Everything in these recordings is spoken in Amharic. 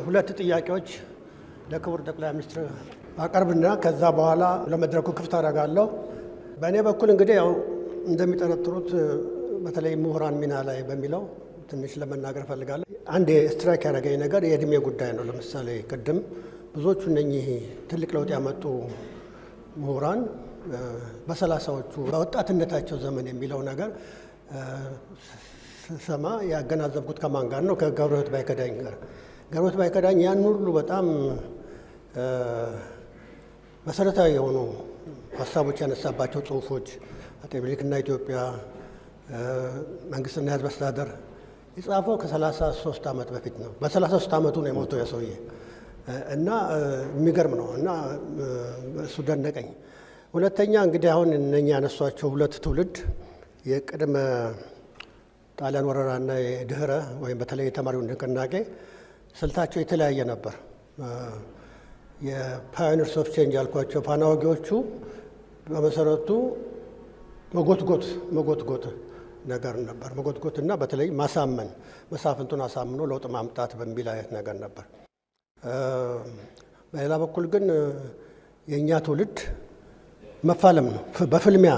ሁለት ጥያቄዎች ለክቡር ጠቅላይ ሚኒስትር አቀርብና ከዛ በኋላ ለመድረኩ ክፍት አደርጋለሁ። በእኔ በኩል እንግዲህ ያው እንደሚጠረጥሩት በተለይ ምሁራን ሚና ላይ በሚለው ትንሽ ለመናገር ፈልጋለሁ። አንድ ስትራይክ ያደረገኝ ነገር የእድሜ ጉዳይ ነው። ለምሳሌ ቅድም ብዙዎቹ እነኚህ ትልቅ ለውጥ ያመጡ ምሁራን በሰላሳዎቹ በወጣትነታቸው ዘመን የሚለው ነገር ስሰማ ያገናዘብኩት ከማን ጋር ነው? ከገብረሕይወት ባይከዳኝ ጋር። ገብረሕይወት ባይከዳኝ ያን ሁሉ በጣም መሰረታዊ የሆኑ ሀሳቦች ያነሳባቸው ጽሁፎች አጤ ምኒልክና ኢትዮጵያ፣ መንግስትና የህዝብ አስተዳደር የጻፈው ከ33 ዓመት በፊት ነው። በ33 ዓመቱ ነው የሞተው የሰውዬ እና የሚገርም ነው እና እሱ ደነቀኝ። ሁለተኛ እንግዲህ አሁን እነኛ ያነሷቸው ሁለት ትውልድ የቅድመ ጣሊያን ወረራና የድህረ ወይም በተለይ የተማሪው ንቅናቄ ስልታቸው የተለያየ ነበር። የፓዮኒርስ ኦፍ ቼንጅ ያልኳቸው ፋናወጊዎቹ በመሰረቱ መጎትጎት ነገር ነበር። መጎትጎት እና በተለይ ማሳመን፣ መሳፍንቱን አሳምኖ ለውጥ ማምጣት በሚል አይነት ነገር ነበር። በሌላ በኩል ግን የእኛ ትውልድ መፋለም ነው። በፍልሚያ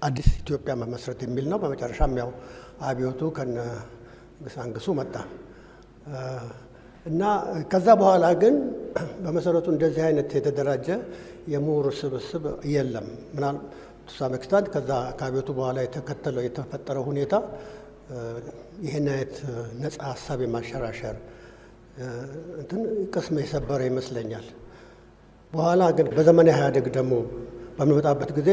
አዲስ ኢትዮጵያ መመስረት የሚል ነው። በመጨረሻም ያው አብዮቱ ከነ ግሳንግሱ መጣ እና ከዛ በኋላ ግን በመሰረቱ እንደዚህ አይነት የተደራጀ የምሁር ስብስብ የለም። ምናልባት ሳም ኤክስታንት ከዛ ከአብዮቱ በኋላ የተፈጠረው ሁኔታ ይህን አይነት ነፃ ሀሳብ የማንሸራሸር እንትን ቅስም የሰበረ ይመስለኛል። በኋላ ግን በዘመነ ኢህአዴግ ደግሞ በሚመጣበት ጊዜ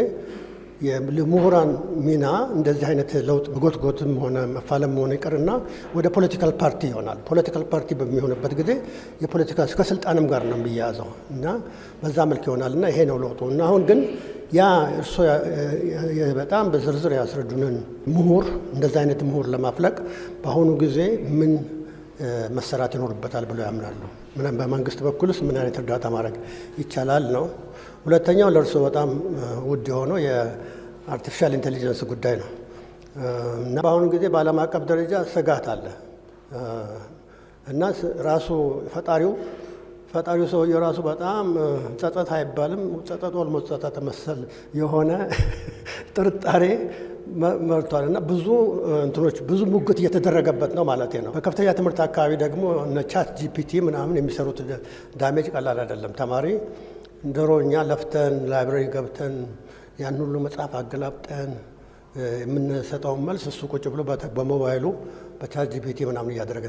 የምሁራን ሚና እንደዚህ አይነት ለውጥ መጎትጎትም ሆነ መፋለም ሆነ ይቅርና ወደ ፖለቲካል ፓርቲ ይሆናል። ፖለቲካል ፓርቲ በሚሆንበት ጊዜ የፖለቲካ ከስልጣንም ጋር ነው የሚያያዘው እና በዛ መልክ ይሆናል እና ይሄ ነው ለውጡ። እና አሁን ግን ያ እርሶ በጣም በዝርዝር ያስረዱንን ምሁር እንደዚህ አይነት ምሁር ለማፍለቅ በአሁኑ ጊዜ ምን መሰራት ይኖርበታል ብለው ያምናሉ? በመንግስት በኩልስ ምን አይነት እርዳታ ማድረግ ይቻላል ነው። ሁለተኛው ለእርሶ በጣም ውድ የሆነው የአርቲፊሻል ኢንቴሊጀንስ ጉዳይ ነው እና በአሁኑ ጊዜ በዓለም አቀፍ ደረጃ ስጋት አለ እና ራሱ ፈጣሪው ሰውዬው ራሱ በጣም ጸጸት አይባልም፣ ጸጸት ኦልሞስት ጸጸት መሰል የሆነ ጥርጣሬ መርቷል እና ብዙ ሙግት እየተደረገበት ነው ማለት ነው። በከፍተኛ ትምህርት አካባቢ ደግሞ እነ ቻት ጂፒቲ ምናምን የሚሰሩት ዳሜጅ ቀላል አይደለም። ተማሪ እንደሮ እኛ ለፍተን ላይብረሪ ገብተን ያን ሁሉ መጽሐፍ አገላብጠን የምንሰጠውን መልስ እሱ ቁጭ ብሎ በሞባይሉ በቻት ጂፒቲ ምናምን እያደረገ